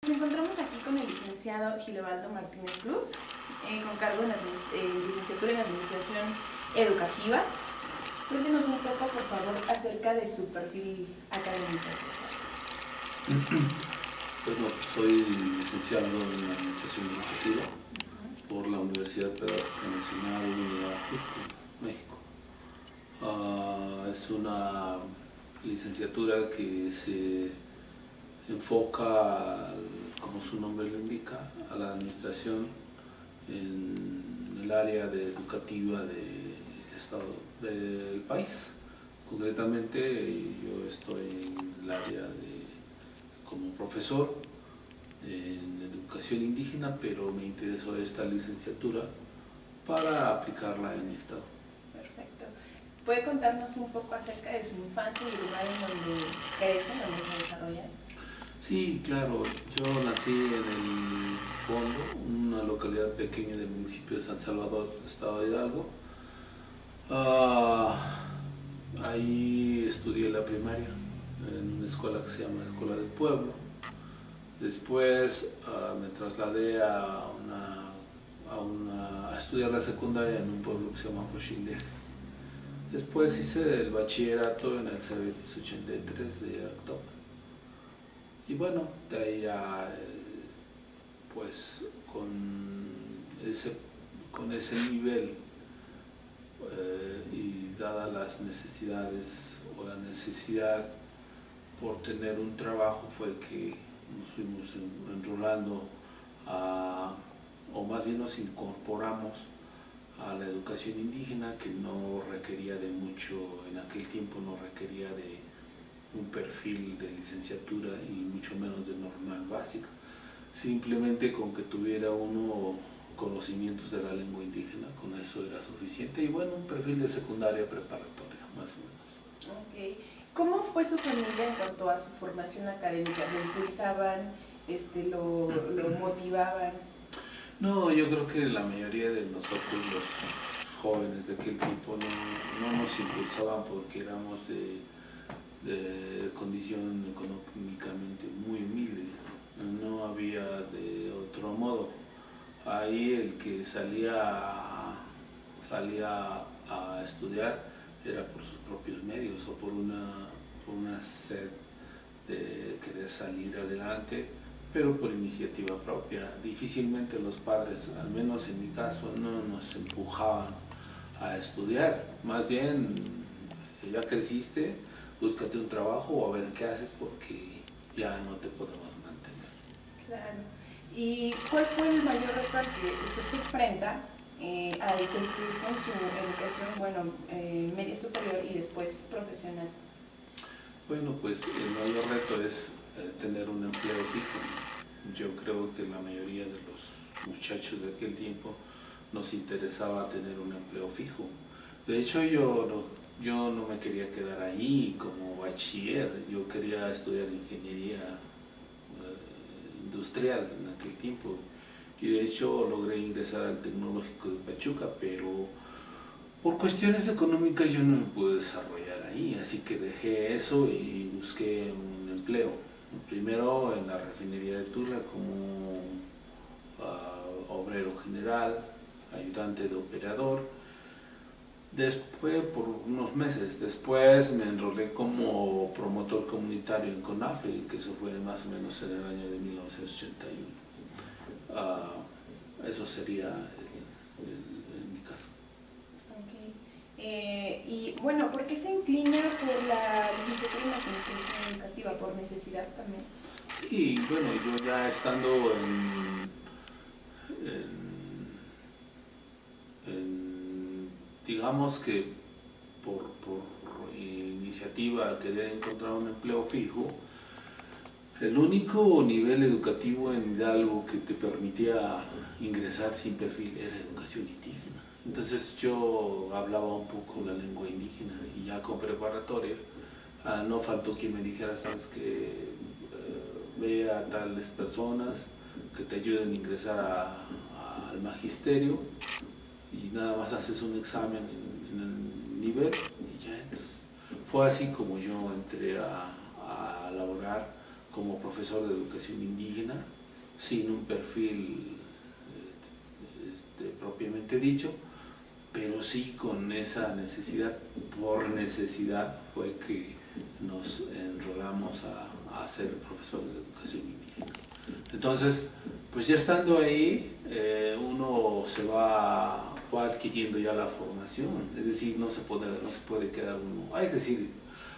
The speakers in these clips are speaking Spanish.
Nos encontramos aquí con el licenciado Gilobaldo Martínez Cruz, con cargo en licenciatura en Administración Educativa. Cuéntenos un poco, por favor, acerca de su perfil académico. Bueno, soy licenciado en Administración Educativa por la Universidad Pedagógica Nacional de Ajusco, México. Es una licenciatura que se enfoca, como su nombre lo indica, a la administración en el área educativa del estado del país. Concretamente, yo estoy en el área como profesor en educación indígena, pero me interesó esta licenciatura para aplicarla en mi estado. Perfecto. ¿Puede contarnos un poco acerca de su infancia y el lugar en donde crece, donde se desarrolla? Sí, claro. Yo nací en el Fondo, una localidad pequeña del municipio de San Salvador, estado de Hidalgo. Ahí estudié la primaria en una escuela que se llama Escuela del Pueblo. Después me trasladé a estudiar la secundaria en un pueblo que se llama Xochindej. Después hice el bachillerato en el Cebetis 83 de October. Y bueno, de ahí ya, pues con ese nivel y dadas las necesidades o la necesidad por tener un trabajo, fue que nos fuimos enrolando o más bien nos incorporamos a la educación indígena, que no requería de mucho, en aquel tiempo no requería de un perfil de licenciatura y mucho menos de normal básica. Simplemente con que tuviera uno conocimientos de la lengua indígena, con eso era suficiente. Y bueno, un perfil de secundaria preparatoria, más o menos. Okay. ¿Cómo fue su familia en cuanto a su formación académica? ¿Lo impulsaban? ¿Lo motivaban? No, yo creo que la mayoría de nosotros, los jóvenes de aquel tiempo, no nos impulsaban porque éramos de condición económicamente muy humilde. No había de otro modo. Ahí el que salía a estudiar era por sus propios medios o por una sed de querer salir adelante, pero por iniciativa propia. Difícilmente los padres, al menos en mi caso, no nos empujaban a estudiar. Más bien, ya creciste, búscate un trabajo o a ver qué haces, porque ya no te podemos mantener. Claro. ¿Y cuál fue el mayor reto al que usted se enfrenta al concluir con su educación, bueno, media superior y después profesional? Bueno, pues el mayor reto es tener un empleo fijo. Yo creo que la mayoría de los muchachos de aquel tiempo nos interesaba tener un empleo fijo. De hecho, yo no me quería quedar ahí como bachiller, yo quería estudiar ingeniería industrial en aquel tiempo. Y de hecho logré ingresar al Tecnológico de Pachuca, pero por cuestiones económicas yo no me pude desarrollar ahí, así que dejé eso y busqué un empleo. Primero en la refinería de Tula como obrero general, ayudante de operador. Después, por unos meses después, me enrolé como promotor comunitario en CONAFE, que eso fue más o menos en el año de 1981. Eso sería en mi caso. Y bueno, ¿por qué se inclina por la licenciatura en Administración Educativa? ¿Por necesidad también? Sí, bueno, yo ya estando digamos que por iniciativa, querer encontrar un empleo fijo, el único nivel educativo en Hidalgo que te permitía ingresar sin perfil era educación indígena. Entonces yo hablaba un poco la lengua indígena y ya con preparatoria no faltó quien me dijera, sabes que ve a tales personas que te ayuden a ingresar al magisterio y nada más haces un examen en el nivel y ya entras. Fue así como yo entré a laborar como profesor de educación indígena, sin un perfil propiamente dicho, pero sí con esa necesidad, por necesidad fue que nos enrolamos a ser profesores de educación indígena. Entonces, pues ya estando ahí, uno va adquiriendo ya la formación, es decir, no se puede quedar uno, es decir,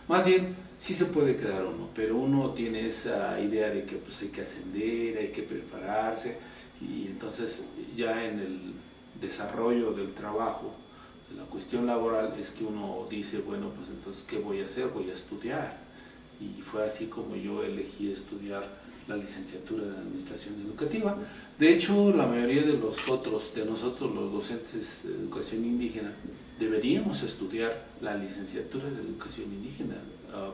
más bien sí se puede quedar uno, pero uno tiene esa idea de que pues hay que ascender, hay que prepararse, y entonces ya en el desarrollo del trabajo, de la cuestión laboral, es que uno dice, bueno, pues entonces, ¿qué voy a hacer? Voy a estudiar. Y fue así como yo elegí estudiar la licenciatura de Administración Educativa. De hecho, la mayoría de nosotros, los docentes de educación indígena, deberíamos estudiar la licenciatura de educación indígena,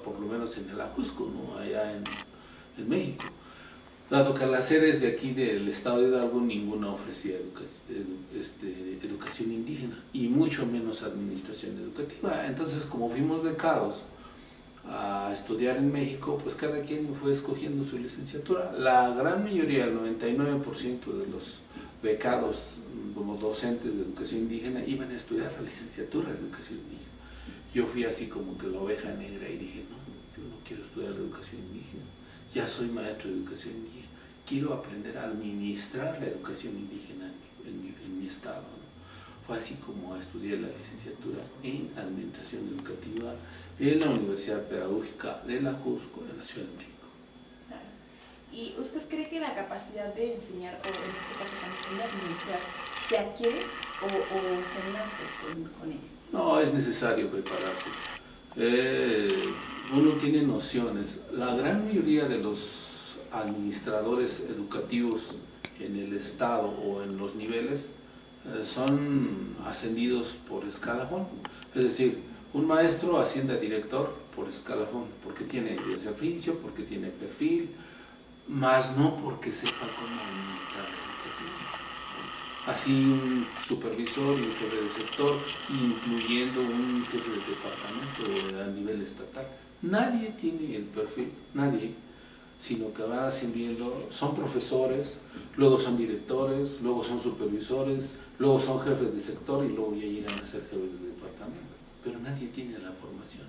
por lo menos en el Ajusco, ¿no? Allá en México. Dado que a las sedes de aquí del estado de Hidalgo ninguna ofrecía educación indígena y mucho menos administración educativa. Entonces, como fuimos becados a estudiar en México, pues cada quien fue escogiendo su licenciatura. La gran mayoría, el 99% de los becados como docentes de educación indígena iban a estudiar la licenciatura de educación indígena. Yo fui así como que la oveja negra y dije, no, yo no quiero estudiar la educación indígena. Ya soy maestro de educación indígena, quiero aprender a administrar la educación indígena en mi estado, ¿no? Fue así como estudié la licenciatura en Administración Educativa en la Universidad Pedagógica de la Ajusco, en la Ciudad de México. Claro. ¿Y usted cree que la capacidad de enseñar, o en este caso también de administrar, se adquiere o se nace con ella? No, es necesario prepararse. Uno tiene nociones. La gran mayoría de los administradores educativos en el estado o en los niveles son ascendidos por escalafón. Es decir, un maestro asciende a director por escalafón, porque tiene ese oficio, porque tiene perfil, más no porque sepa cómo administrar la educación. Así un supervisor y un jefe de sector, incluyendo un jefe de departamento a nivel estatal. Nadie tiene el perfil, nadie, sino que van ascendiendo, son profesores, luego son directores, luego son supervisores, luego son jefes de sector y luego ya llegan a ser jefes de departamento. Pero nadie tiene la formación.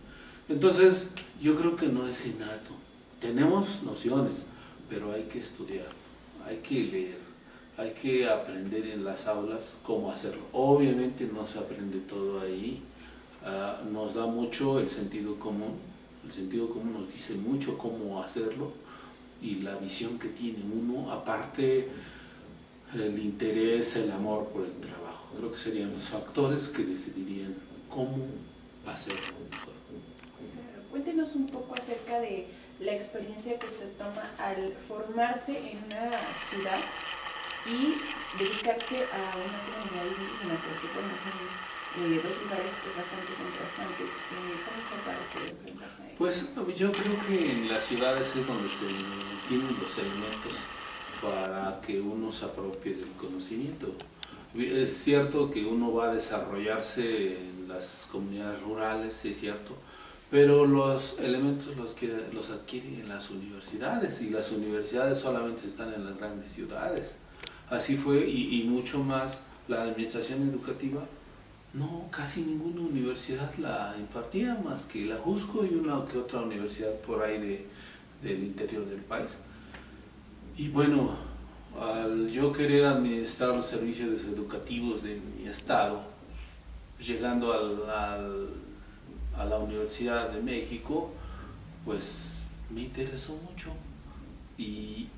Entonces, yo creo que no es innato. Tenemos nociones, pero hay que estudiar, hay que leer. Hay que aprender en las aulas cómo hacerlo. Obviamente no se aprende todo ahí, nos da mucho el sentido común. El sentido común nos dice mucho cómo hacerlo y la visión que tiene uno, aparte el interés, el amor por el trabajo. Creo que serían los factores que decidirían cómo hacerlo mejor. Cuéntenos un poco acerca de la experiencia que usted toma al formarse en una ciudad y dedicarse a una comunidad indígena, porque bueno, son dos lugares pues bastante contrastantes. ¿Cómo fue para usted enfrentarse a ello? Pues yo creo que en las ciudades es donde se tienen los elementos para que uno se apropie del conocimiento. Es cierto que uno va a desarrollarse en las comunidades rurales, es cierto, pero los elementos los adquiere en las universidades, y las universidades solamente están en las grandes ciudades. Así fue, y mucho más la administración educativa. No, casi ninguna universidad la impartía más que la Ajusco y una que otra universidad por ahí del interior del país. Y bueno, al yo querer administrar los servicios educativos de mi estado, llegando a la Universidad de México, pues me interesó mucho y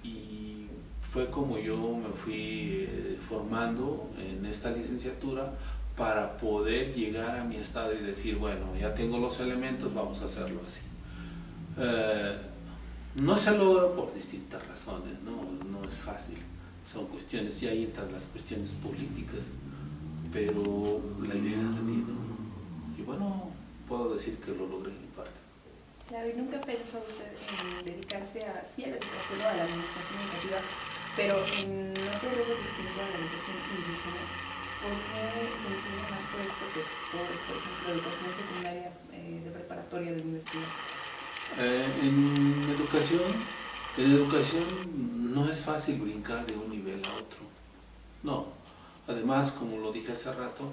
fue como yo me fui formando en esta licenciatura para poder llegar a mi estado y decir, bueno, ya tengo los elementos, vamos a hacerlo así. No se logra por distintas razones, no es fácil, son cuestiones, y ahí entran las cuestiones políticas, pero la idea la tiene uno. Y bueno, puedo decir que lo logré en parte. Claro, ¿y nunca pensó usted en dedicarse a la educación o a la administración educativa, pero en otro rubro distinto a la educación indígena? ¿Por qué se inclina más por esto que por ejemplo, educación secundaria, de preparatoria, de universidad? En educación En educación no es fácil brincar de un nivel a otro, no. Además, como lo dije hace rato,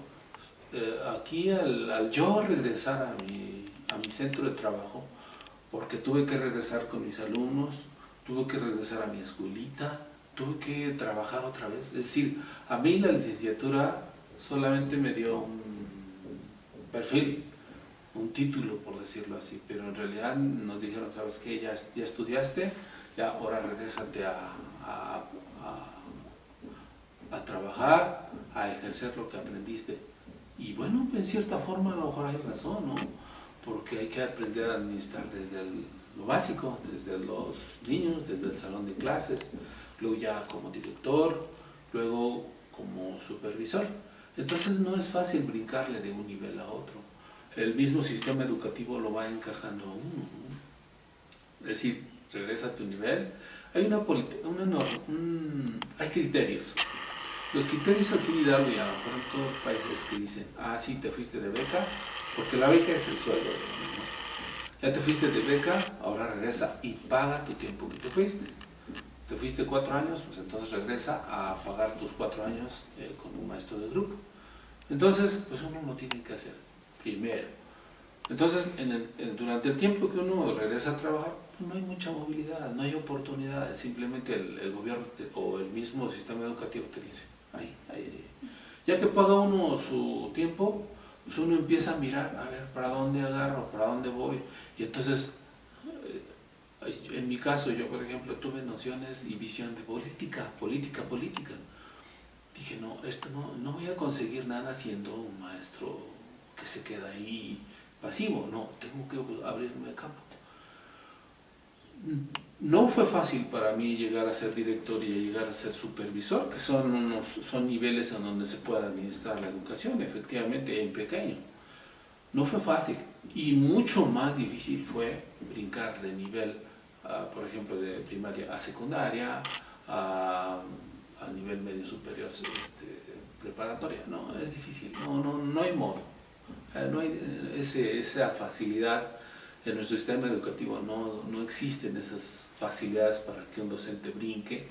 aquí al yo regresar a mi centro de trabajo, porque tuve que regresar con mis alumnos, tuve que regresar a mi escuelita, tuve que trabajar otra vez. Es decir, a mí la licenciatura solamente me dio un perfil, un título, por decirlo así, pero en realidad nos dijeron, ¿sabes qué? Ya estudiaste, ya ahora regrésate a trabajar, a ejercer lo que aprendiste. Y bueno, en cierta forma a lo mejor hay razón, ¿no? Porque hay que aprender a administrar desde lo básico, desde los niños, desde el salón de clases, luego ya como director, luego como supervisor. Entonces no es fácil brincarle de un nivel a otro. El mismo sistema educativo lo va encajando a uno, ¿no? Es decir, regresa a tu nivel. Hay hay criterios. Los criterios aquí en Hidalgo y a lo mejor en todo el país es que dicen, ah, sí, te fuiste de beca, porque la beca es el sueldo, ¿no? Ya te fuiste de beca, ahora regresa y paga tu tiempo que te fuiste. Te fuiste 4 años, pues entonces regresa a pagar tus 4 años como maestro de grupo. Entonces, pues uno lo tiene que hacer primero. Entonces, durante el tiempo que uno regresa a trabajar, pues no hay mucha movilidad, no hay oportunidades, simplemente el gobierno o el mismo sistema educativo te dice, ya que paga uno su tiempo, pues uno empieza a mirar, a ver, ¿para dónde agarro? ¿Para dónde voy? Y entonces, en mi caso, yo por ejemplo tuve nociones y visión de política. Dije, no, esto no voy a conseguir nada siendo un maestro que se queda ahí pasivo, no, tengo que abrirme campo. No fue fácil para mí llegar a ser director y llegar a ser supervisor, que son niveles en donde se puede administrar la educación, efectivamente, en pequeño. No fue fácil y mucho más difícil fue brincar de nivel, por ejemplo, de primaria a secundaria, a nivel medio superior, preparatoria. No, es difícil, no hay modo. No hay esa facilidad en nuestro sistema educativo, no existen esas facilidades para que un docente brinque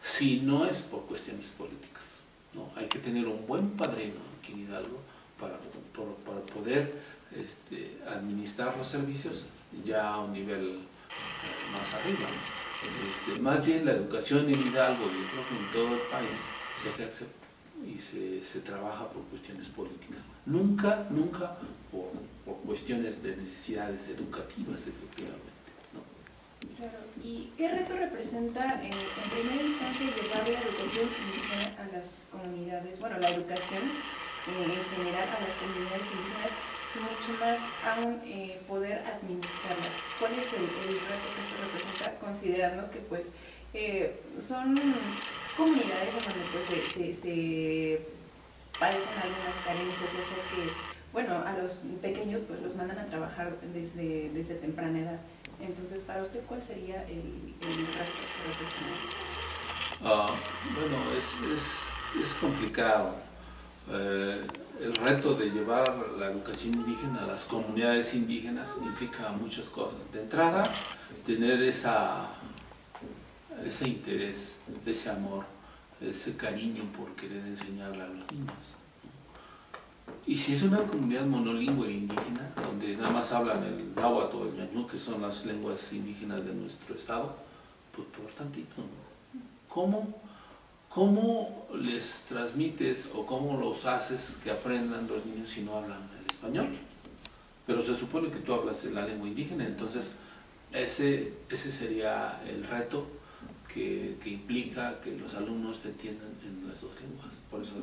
si no es por cuestiones políticas, ¿no? Hay que tener un buen padrino aquí en Hidalgo para poder administrar los servicios ya a un nivel más arriba, ¿no? Más bien la educación en Hidalgo, yo creo que en todo el país se ejerce y se trabaja por cuestiones políticas. Nunca por cuestiones de necesidades educativas, efectivamente, ¿no? Claro. ¿Y qué reto representa en primera instancia llevar la educación indígena a las comunidades, bueno, la educación en general a las comunidades indígenas y mucho más aún poder administrarla? ¿Cuál es el reto que esto representa, considerando que pues son comunidades en donde pues se padecen algunas carencias, ya sea que, bueno, a los pequeños pues los mandan a trabajar desde temprana edad? Entonces, para usted, ¿cuál sería el reto que representa? Bueno, es complicado. El reto de llevar la educación indígena a las comunidades indígenas implica muchas cosas. De entrada, tener ese interés, ese amor, ese cariño por querer enseñarle a los niños. Y si es una comunidad monolingüe indígena, donde nada más hablan el náhuatl o el ñañú, que son las lenguas indígenas de nuestro estado, pues por tantito, ¿no? ¿Cómo les transmites o cómo los haces que aprendan los niños si no hablan el español? Pero se supone que tú hablas la lengua indígena, entonces ese sería el reto que implica que los alumnos te entiendan en las dos lenguas. Por eso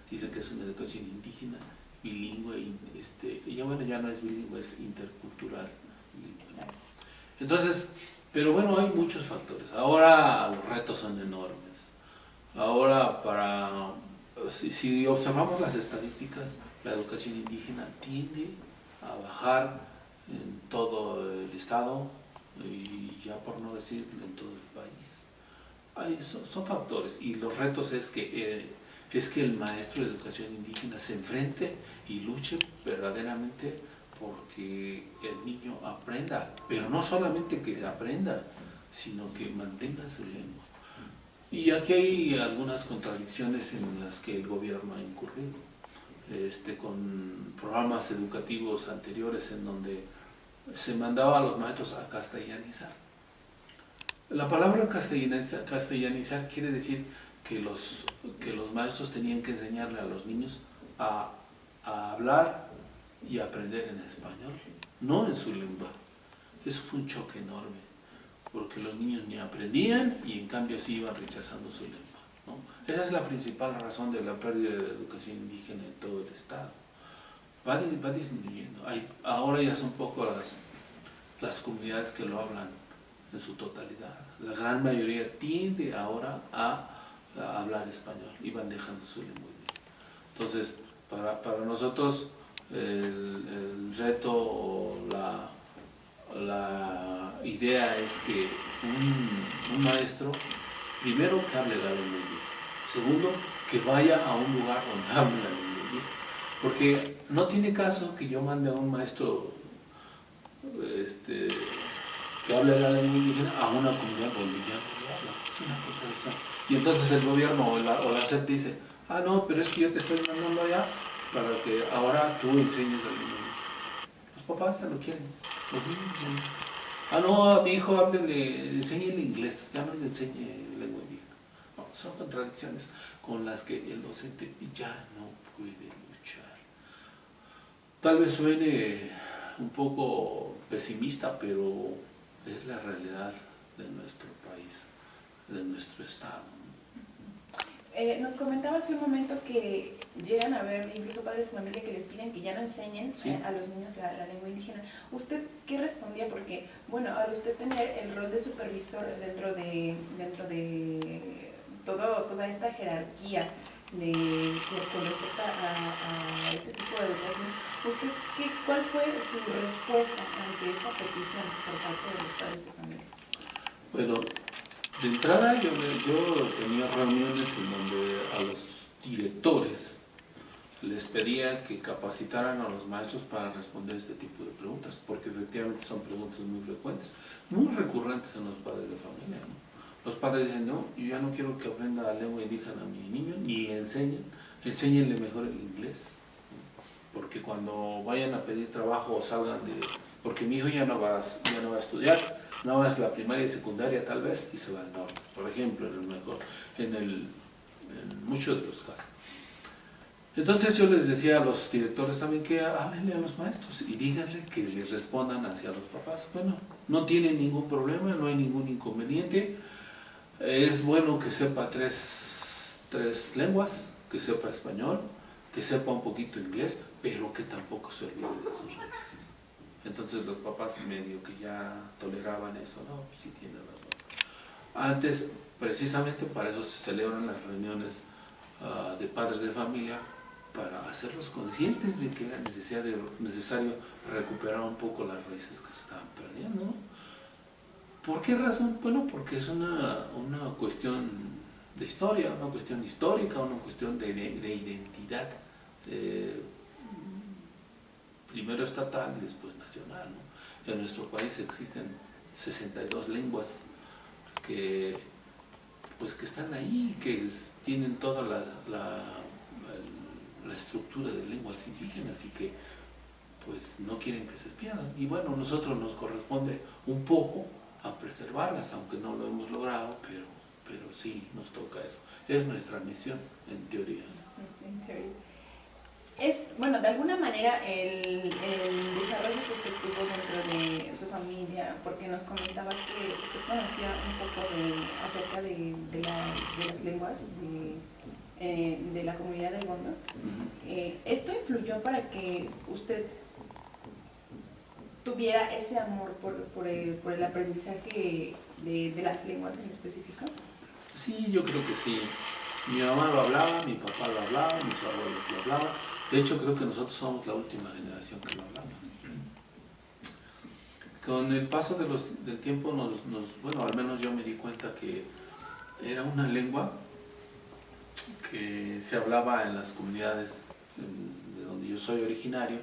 dice que es una educación indígena, bilingüe, y ya no es bilingüe, es intercultural. Entonces, pero bueno, hay muchos factores. Ahora los retos son enormes. Ahora, si observamos las estadísticas, la educación indígena tiende a bajar en todo el estado y ya por no decir en todo el país. Son factores y los retos es que el maestro de educación indígena se enfrente y luche verdaderamente porque el niño aprenda, pero no solamente que aprenda, sino que mantengan su lengua. Y aquí hay algunas contradicciones en las que el gobierno ha incurrido, con programas educativos anteriores en donde se mandaba a los maestros a castellanizar. La palabra castellanizar quiere decir que los maestros tenían que enseñarle a los niños a hablar y aprender en español, no en su lengua. Eso fue un choque enorme, porque los niños ni aprendían y en cambio sí iban rechazando su lengua, ¿no? Esa es la principal razón de la pérdida de la educación indígena en todo el estado. Va disminuyendo. Ahora ya son poco las comunidades que lo hablan en su totalidad. La gran mayoría tiende ahora a hablar español y van dejando su lengua indígena. Entonces, para nosotros el reto o la idea es que un maestro, primero, que hable la lengua indígena. Segundo, que vaya a un lugar donde hable la lengua indígena. Porque no tiene caso que yo mande a un maestro que hable la lengua indígena a una comunidad donde ya no lo habla. Es una contradicción. Y entonces el gobierno o la SEP dice, ah, no, pero es que yo te estoy mandando allá para que ahora tú enseñes la lengua indígena. Los papás ya no quieren, los niños ya no. Ah, no, a mi hijo enséñele inglés, ya no le enseñe lengua indígena. No, son contradicciones con las que el docente ya no puede luchar. Tal vez suene un poco pesimista, pero es la realidad de nuestro país, de nuestro estado. Nos comentaba hace un momento que llegan a haber incluso padres de familia que les piden que ya no enseñen a los niños la lengua indígena. ¿Usted qué respondía? Porque, bueno, al usted tener el rol de supervisor dentro de toda esta jerarquía con respecto a este tipo de educación, ¿cuál fue su respuesta ante esta petición por parte de los padres de familia? Bueno, de entrada yo tenía reuniones en donde a los directores les pedía que capacitaran a los maestros para responder este tipo de preguntas, porque efectivamente son preguntas muy frecuentes, muy recurrentes en los padres de familia, ¿no? Los padres dicen, no, yo ya no quiero que aprenda la lengua indígena a mi niño, ni le enséñenle mejor el inglés, ¿no? Porque cuando vayan a pedir trabajo o salgan porque mi hijo ya no va a estudiar, nada más la primaria y secundaria tal vez, y se va al norte, por ejemplo, en muchos de los casos. Entonces yo les decía a los directores también que háblenle a los maestros y díganle que les respondan hacia los papás. Bueno, no tienen ningún problema, no hay ningún inconveniente. Es bueno que sepa tres lenguas, que sepa español, que sepa un poquito inglés, pero que tampoco se olvide de sus raíces. Entonces los papás medio que ya toleraban eso, ¿no? Sí tienen razón. Antes, precisamente para eso se celebran las reuniones de padres de familia, para hacerlos conscientes de que era necesario recuperar un poco las raíces que se estaban perdiendo, ¿no? ¿Por qué razón? Bueno, porque es una cuestión de historia, una cuestión histórica, una cuestión de identidad, primero estatal y después nacional, ¿no? En nuestro país existen 62 lenguas que están ahí, que tienen toda la estructura de lenguas indígenas y que pues no quieren que se pierdan. Y bueno, a nosotros nos corresponde un poco a preservarlas, aunque no lo hemos logrado, pero sí nos toca eso. Es nuestra misión, en teoría. En teoría. Bueno, de alguna manera el desarrollo que usted tuvo dentro de su familia, porque nos comentaba que usted conocía un poco acerca de las lenguas de la comunidad del Bondo. ¿Esto influyó para que usted tuviera ese amor por el aprendizaje de las lenguas en específico? Sí, yo creo que sí. Mi mamá lo hablaba, mi papá lo hablaba, mis abuelos lo hablaban. De hecho, creo que nosotros somos la última generación que lo hablamos. Con el paso del tiempo, bueno, al menos yo me di cuenta que era una lengua que se hablaba en las comunidades de donde yo soy originario,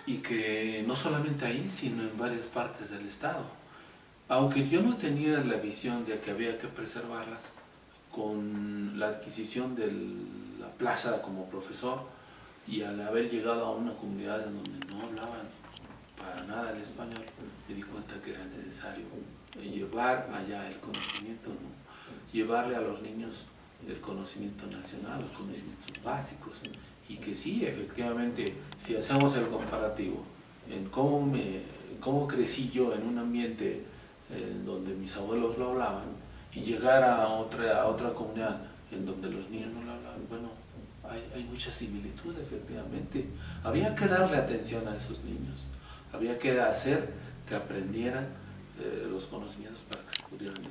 y que no solamente ahí, sino en varias partes del estado. aunque yo no tenía la visión de que había que preservarlas, con la adquisición de la plaza como profesor y al haber llegado a una comunidad en donde no hablaban para nada el español, me di cuenta que era necesario llevar allá el conocimiento, ¿no? Llevarle a los niños el conocimiento nacional, los conocimientos básicos, y que sí, efectivamente, si hacemos el comparativo en cómo crecí yo en un ambiente donde mis abuelos lo hablaban, y llegar a otra comunidad en donde los niños no lo hablaban, bueno, hay mucha similitud, efectivamente. Había que darle atención a esos niños, había que hacer que aprendieran los conocimientos para que se pudieran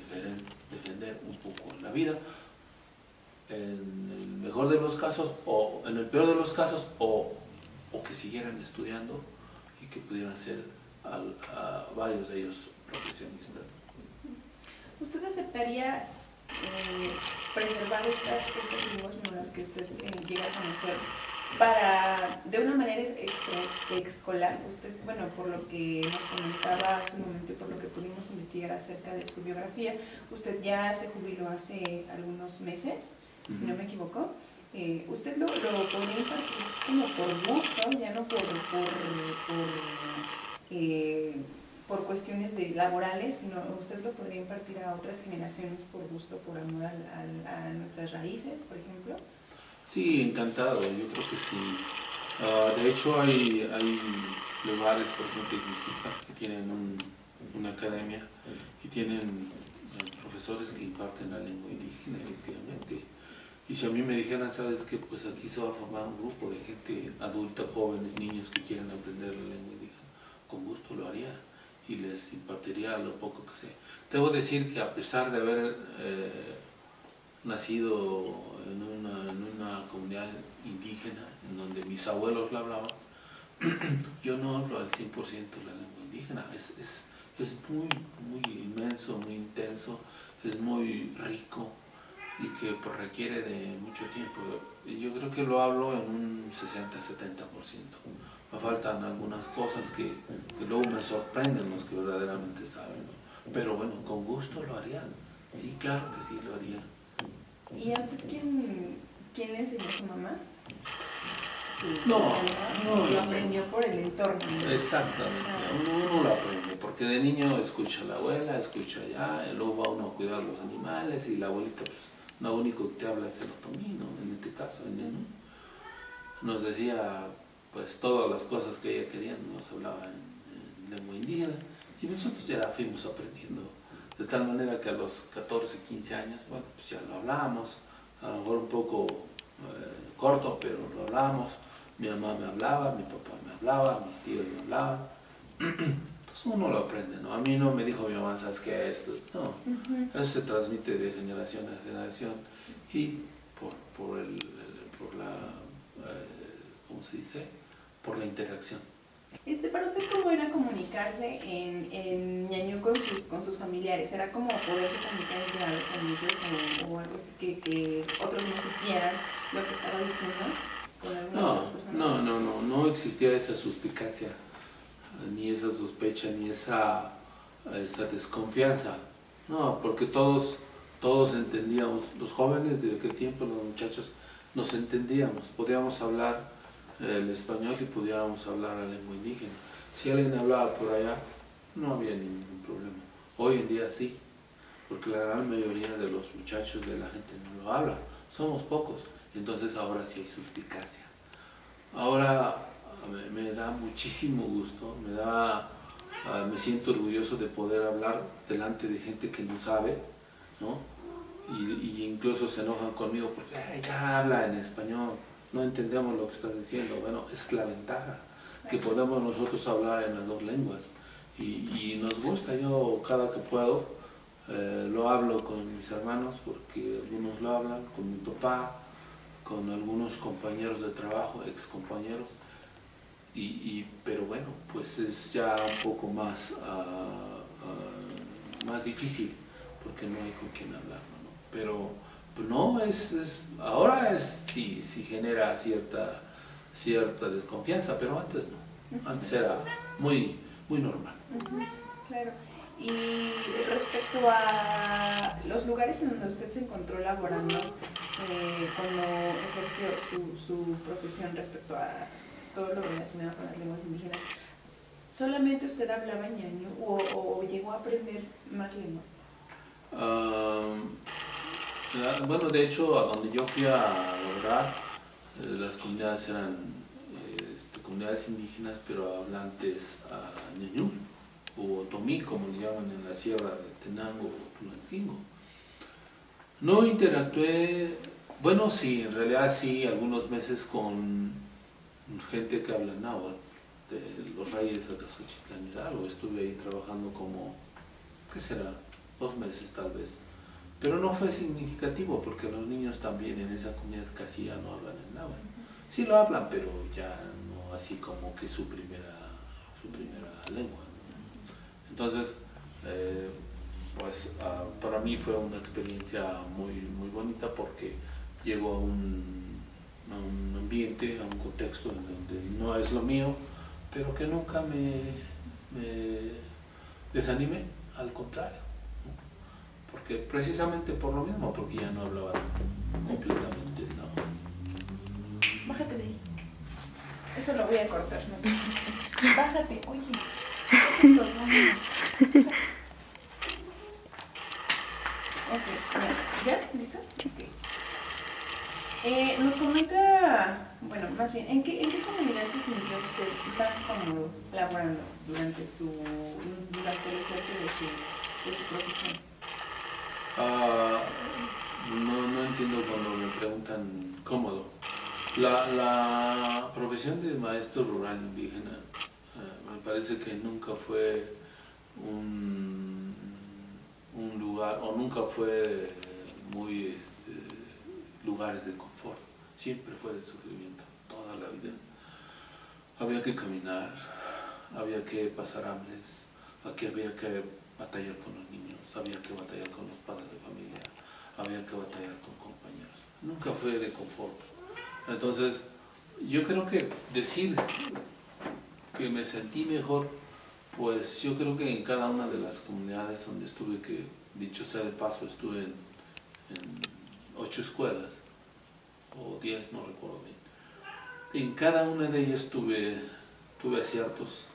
defender un poco en la vida, en el mejor de los casos, o en el peor de los casos, o que siguieran estudiando y que pudieran ser a varios de ellos profesionistas. ¿Usted aceptaría preservar estas lenguas nuevas que usted llega a conocer para, de una manera extraescolar? Usted, bueno, por lo que nos comentaba hace un momento y por lo que pudimos investigar acerca de su biografía, usted ya se jubiló hace algunos meses, si no me equivoco. ¿Usted lo podría impartir como por gusto, ya no por cuestiones laborales, sino usted lo podría impartir a otras generaciones por gusto, por amor a nuestras raíces, por ejemplo? Sí, encantado, yo creo que sí. De hecho, hay lugares, por ejemplo, Izmiquilpan, que tienen una academia y tienen profesores que imparten la lengua indígena, efectivamente. Y si a mí me dijeran, ¿sabes qué? Pues aquí se va a formar un grupo de gente adulta, jóvenes, niños que quieren aprender la lengua indígena, con gusto lo haría y les impartiría lo poco que sé. Debo decir que a pesar de haber nacido en una comunidad indígena, en donde mis abuelos la hablaban, yo no hablo al 100% la lengua indígena. Es muy, muy inmenso, muy intenso, es muy rico y que pues, requiere de mucho tiempo. Yo creo que lo hablo en un 60-70%. Me faltan algunas cosas que luego me sorprenden los que verdaderamente saben, ¿no? Pero bueno, con gusto lo harían. Sí, claro que sí lo haría. ¿Y a usted quién le enseñó a su mamá? Sí, No, lo aprendió por el entorno, ¿no? Exactamente, uno lo aprende, porque de niño escucha a la abuela, escucha allá, y luego va uno a cuidar los animales y la abuelita, pues, lo único que te habla es el otomí, ¿no? En este caso, el neno. Nos decía, pues, todas las cosas que ella quería, nos hablaba en lengua indígena, y nosotros ya fuimos aprendiendo, de tal manera que a los 14, 15 años, bueno, pues ya lo hablábamos, a lo mejor un poco corto, pero lo hablábamos. Mi mamá me hablaba, mi papá me hablaba, mis tíos me hablaban. Entonces uno lo aprende, ¿no? A mí no me dijo mi mamá, ¿sabes qué es esto? No, eso se transmite de generación a generación y por la, ¿cómo se dice? Por la interacción. Para usted, ¿cómo era comunicarse en ñañú con sus familiares? ¿Era como poderse comunicar entre a los amigos o algo así que otros no supieran lo que estaba diciendo con algunas otras personas? No existía esa suspicacia, ni esa sospecha, ni esa desconfianza. No, porque todos entendíamos, los jóvenes de aquel tiempo, los muchachos, nos entendíamos, podíamos hablar el español y pudiéramos hablar la lengua indígena. Si alguien hablaba por allá, no había ningún problema. Hoy en día sí, porque la gran mayoría de los muchachos, de la gente no lo habla, somos pocos, entonces ahora sí hay suspicacia. Ahora me da muchísimo gusto, me siento orgulloso de poder hablar delante de gente que no sabe, ¿no? Y incluso se enojan conmigo porque ya habla en español, no entendemos lo que estás diciendo. Bueno, es la ventaja, que podemos nosotros hablar en las dos lenguas. Y nos gusta, yo cada que puedo lo hablo con mis hermanos, porque algunos lo hablan, con mi papá, con algunos compañeros de trabajo, ex compañeros, pero bueno, pues es ya un poco más difícil, porque no hay con quién hablarlo, ¿no? Pero no, ahora sí genera cierta desconfianza, pero antes no, antes era muy, muy normal. Claro. Y respecto a los lugares en donde usted se encontró laborando cuando ejerció su profesión respecto a todo lo relacionado con las lenguas indígenas, ¿solamente usted hablaba ñañú o llegó a aprender más lenguas? Bueno, de hecho, a donde yo fui a laborar, las comunidades eran comunidades indígenas, pero hablantes a ñañú o otomí, como le llaman en la sierra de Tenango o Tulancingo. No interactué, bueno, sí, en realidad sí, algunos meses con gente que habla náhuatl, de los reyes de Acasochitlán Hidalgo. Estuve ahí trabajando como, ¿qué será?, 2 meses tal vez. Pero no fue significativo porque los niños también en esa comunidad casi ya no hablan el náhuatl. Sí lo hablan, pero ya no así como que su primera lengua. Entonces, pues para mí fue una experiencia muy bonita porque llego a un ambiente, a un contexto en donde no es lo mío, pero que nunca me desanimé, al contrario, ¿no? Porque precisamente por lo mismo, porque ya no hablaba completamente, ¿no? Bájate de ahí. Eso lo voy a cortar, ¿no? Bájate, oye. Eso es todo. Ok, ¿ya? ¿Listo? Okay. Nos comenta, bueno, más bien, ¿en qué comunidad se sintió usted más cómodo laborando durante el ejercicio de su profesión? No entiendo cuando me preguntan cómodo. La profesión de maestro rural indígena me parece que nunca fue un lugar, o nunca fue muy lugares de confort. Siempre fue de sufrimiento, toda la vida. Había que caminar, había que pasar hambres, aquí había que batallar con los niños, había que batallar con los padres de familia, había que batallar con compañeros. Nunca fue de confort. Entonces, yo creo que decir que me sentí mejor, pues yo creo que en cada una de las comunidades donde estuve, que dicho sea de paso, estuve en 8 escuelas, o 10, no recuerdo bien. En cada una de ellas tuve aciertos,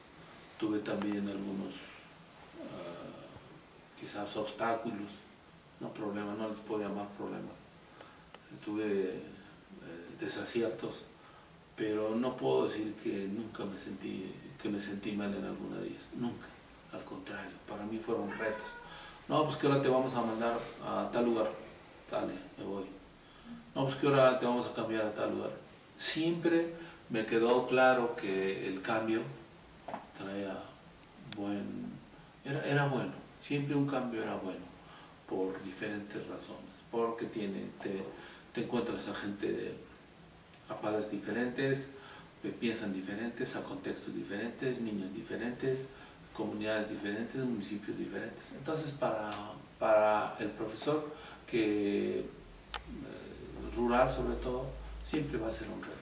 tuve también algunos quizás obstáculos, no problemas, no les puedo llamar problemas. Tuve desaciertos, pero no puedo decir que nunca me sentí mal en alguna de ellas, nunca, al contrario, para mí fueron retos. No, pues que ahora te vamos a mandar a tal lugar, dale, me voy. No, pues que ahora te vamos a cambiar a tal lugar. Siempre me quedó claro que el cambio traía era bueno, siempre un cambio era bueno, por diferentes razones, porque te encuentras a gente, a padres diferentes, que piensan diferentes, a contextos diferentes, niños diferentes, comunidades diferentes, municipios diferentes. Entonces para el profesor rural sobre todo, siempre va a ser un reto.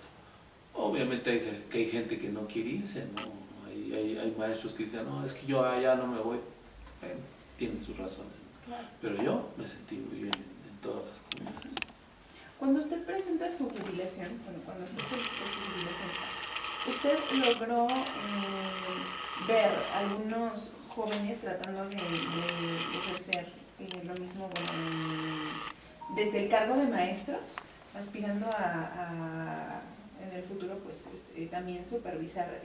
Obviamente hay gente que no quiere irse, ¿no? Hay maestros que dicen, no, es que yo allá no me voy. Bueno, tienen sus razones. Claro. Pero yo me sentí muy bien en todas las comunidades. Cuando usted presenta su jubilación, bueno, cuando usted solicitó su jubilación, ¿usted logró ver algunos jóvenes tratando de ejercer lo mismo, bueno, desde el cargo de maestros, aspirando en el futuro pues también supervisar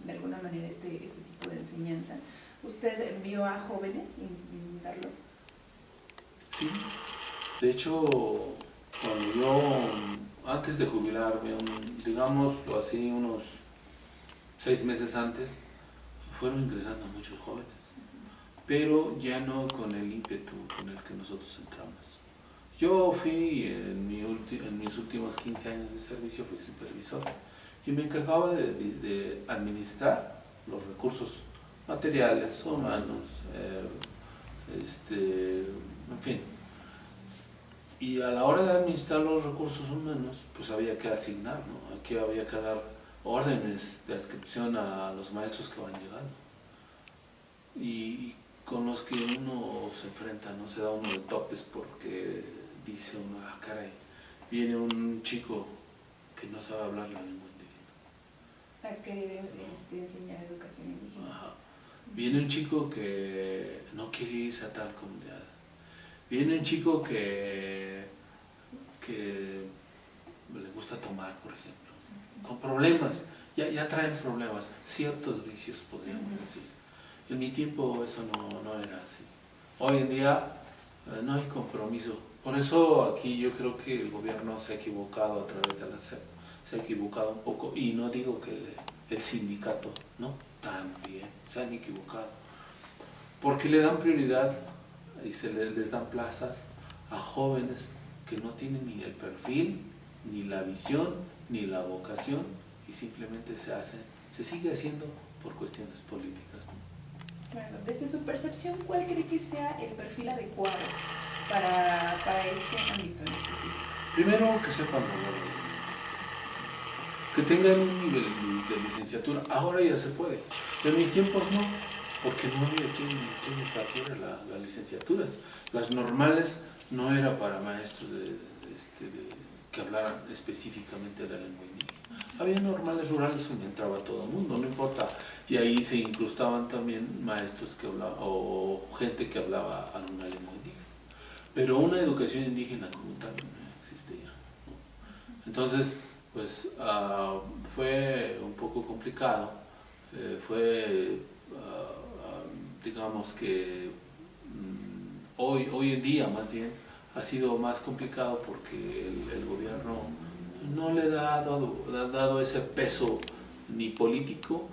de alguna manera este tipo de enseñanza? ¿Usted vio a jóvenes intentarlo? Sí, de hecho, cuando yo, antes de jubilarme, digamos así, unos 6 meses antes, fueron ingresando muchos jóvenes, pero ya no con el ímpetu con el que nosotros entramos. Yo fui, en mis últimos 15 años de servicio, fui supervisor y me encargaba de administrar los recursos materiales, humanos, en fin. Y a la hora de administrar los recursos humanos, pues había que asignar, ¿no? Aquí había que dar órdenes de adscripción a los maestros que van llegando. Y con los que uno se enfrenta, no se da uno de topes porque dice uno, ah, caray, viene un chico que no sabe hablar la lengua indígena. A querer enseñar educación indígena. Ajá. Viene un chico que no quiere irse a tal comunidad. Viene un chico que le gusta tomar, por ejemplo, con problemas, ya traen problemas, ciertos vicios podríamos decir. En mi tiempo eso no era así. Hoy en día no hay compromiso. Por eso aquí yo creo que el gobierno se ha equivocado a través de la SEP. Se ha equivocado un poco, y no digo que el sindicato, no, también se han equivocado. Porque le dan prioridad y les dan plazas a jóvenes que no tienen ni el perfil, ni la visión, ni la vocación, y simplemente se sigue haciendo por cuestiones políticas, ¿no? Bueno, desde su percepción, ¿cuál cree que sea el perfil adecuado para este ámbito en específico? Primero, que sepan hablar, que tengan un nivel de licenciatura. Ahora ya se puede. En mis tiempos no, porque no había quien impartiera las licenciaturas. Las normales no era para maestros que hablaran específicamente la lengua indígena. Había normales rurales donde entraba todo el mundo, no importa. Y ahí se incrustaban también maestros que hablaban, o gente que hablaba alguna lengua indígena. Pero una educación indígena como tal no existía, ¿no? Entonces, pues fue un poco complicado. Digamos que hoy en día más bien ha sido más complicado porque el gobierno no le ha dado ese peso ni político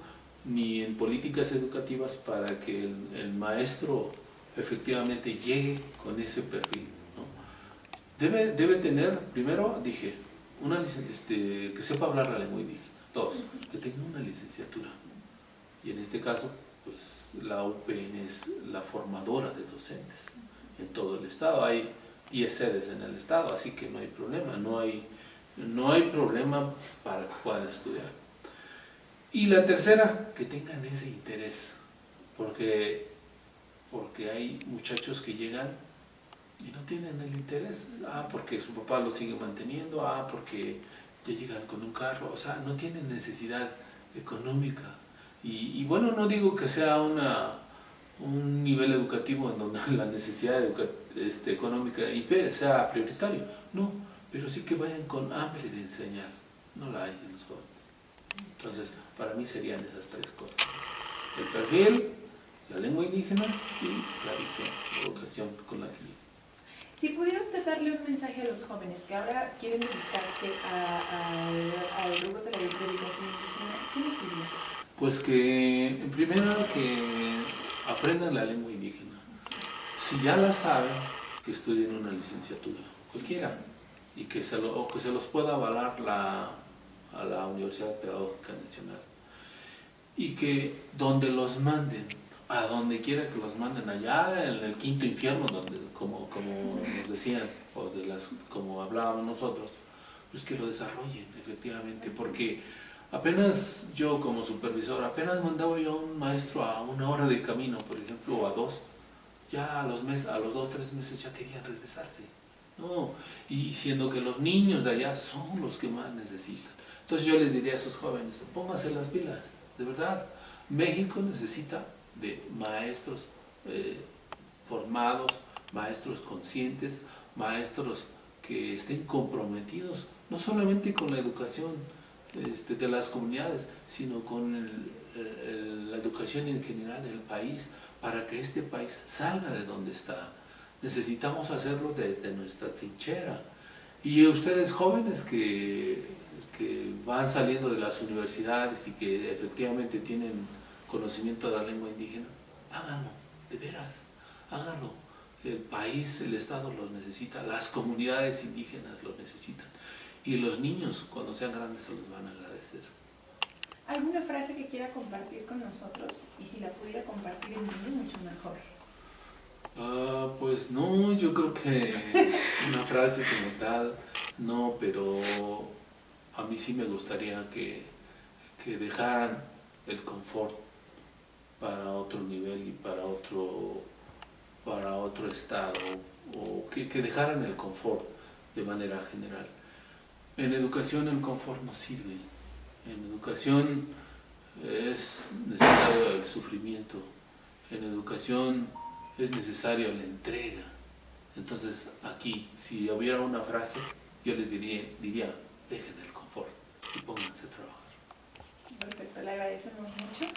ni en políticas educativas para que el maestro efectivamente llegue con ese perfil, ¿no? Debe tener, primero dije, que sepa hablar la lengua indígena. Dos, que tenga una licenciatura. Y en este caso, pues la UPN es la formadora de docentes en todo el estado. Hay 10 sedes en el estado, así que no hay problema, no hay problema para que puedan estudiar. Y la tercera, que tengan ese interés, porque hay muchachos que llegan y no tienen el interés, porque su papá lo sigue manteniendo, porque ya llegan con un carro, o sea, no tienen necesidad económica. Y bueno, no digo que sea un nivel educativo en donde la necesidad económica sea prioritario, no, pero sí que vayan con hambre de enseñar, no la hay en los jóvenes. Entonces, para mí serían esas tres cosas: el perfil, la lengua indígena y la visión, la vocación con la que viven. Si pudiera usted darle un mensaje a los jóvenes que ahora quieren dedicarse al rubro de la educación indígena, ¿qué les diría? Pues que, primero, que aprendan la lengua indígena. Si ya la saben, que estudien una licenciatura, cualquiera, y que se los pueda avalar a la Universidad Pedagógica Nacional. Y que donde los manden, a donde quiera que los manden, allá en el quinto infierno, donde, como nos decían, o como hablábamos nosotros, pues que lo desarrollen efectivamente, porque apenas yo como supervisor, apenas mandaba yo a un maestro a 1 hora de camino, por ejemplo, o a 2, ya a los 2, 3 meses ya querían regresarse. No, y siendo que los niños de allá son los que más necesitan. Entonces yo les diría a esos jóvenes, pónganse las pilas, de verdad. México necesita de maestros formados, maestros conscientes, maestros que estén comprometidos, no solamente con la educación de las comunidades, sino con la educación en general del país, para que este país salga de donde está. Necesitamos hacerlo desde nuestra trinchera. Y ustedes jóvenes que van saliendo de las universidades y que efectivamente tienen conocimiento de la lengua indígena, háganlo, de veras, háganlo. El país, el Estado los necesita, las comunidades indígenas los necesitan. Y los niños, cuando sean grandes, se los van a agradecer. ¿Alguna frase que quiera compartir con nosotros? Y si la pudiera compartir en vivo, mucho mejor. Pues no, yo creo que una frase como tal, no, pero a mí sí me gustaría que dejaran el confort para otro nivel y para otro estado, o que dejaran el confort de manera general. En educación el confort no sirve. En educación es necesario el sufrimiento. En educación es necesaria la entrega. Entonces aquí, si hubiera una frase, yo les diría dejen el confort y pónganse a trabajar. Perfecto, le agradecemos mucho.